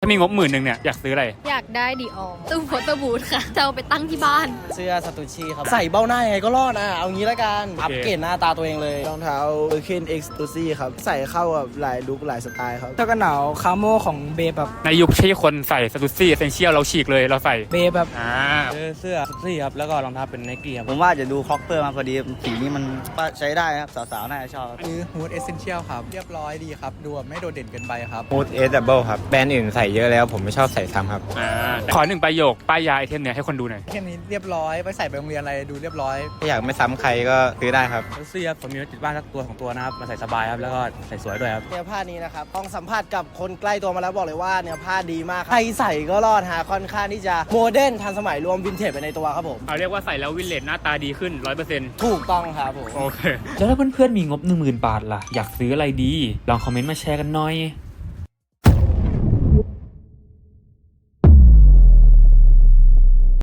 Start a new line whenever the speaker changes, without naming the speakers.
มีงบ10,000เนี่ยอยากซื้ออะไร
อยากได้ดีออตู้โฟโต้บูธค่ะจะเอาไปตั้งที่บ้าน
เสื้อซาตูชิครับใส่เบ้าหน้ายังไงก็รอดเอางี้ละกันอัปเกรดหน้าตาตัวเองเลยรองเท้าเบอร์คินเอ็กซ์ตูซี่ครับใส่เข้ากับหลายลุคหลายสไตล์ครับเสื้อกันหนาวคาโมของเบฟแบบ
ในยุคที่คนใส่สตูซี่เอเซนเชียลเราฉีกเลยเราใส่
เบฟแบบ
เสื้อสตรีครับแล้วก็รองเท้าเป็นไนกี้ครับ
ผมว่าจะดูคล็อกเปอร์มาพอดีสีนี้มันใช้ได้ครับสาวๆน่าจะชอบ
คือฮูดเอเซนเชียลครับเรียบร้อยดีครับดูไม่โดดเด่นเกินไปครับ
ฮูดเอสดับเบิลครับแบรนด์อื่นใส่เยอะแล้วผมไม่ชอบใส่ซ้ำครับ
ขอ1 ประโยคป้ายยาไอเทมเนี่ยให้คนดูหน่อย
ไอเทมนี้เรียบร้อยไปใส่ไปโรงเรียนอะไรดูเรียบร้อย
ถ้าอยากไม่ซ้ำใครก็ซื้อได้ครับ
เสื้อผมมีติดบ้านสักตัว2 ตัวนะครับมาใส่สบายครับแล้วก็ใส่สวยด้วยครับ
เนื้อผ้านี้นะครับต้องสัมผัสกับคนใกล้ตัวมาแล้วบอกเลยว่าเนื้อผ้าดีมากใครใส่ก็รอดค่อนข้างที่จะโมเดิร์นทันสมัยรวมวินเทจไปในตัวครับผม
เอาเรียกว่าใส่แล้ววินเลจหน้าตาดีขึ้น 100%
ถูกต้องครับผม
โอเค
แล้วถ้าเพื่อนๆมีงบ 10,000 บาทล่ะอยากซื้ออะไรดีลองคอมเมนต์มาแชร์กันหน่อย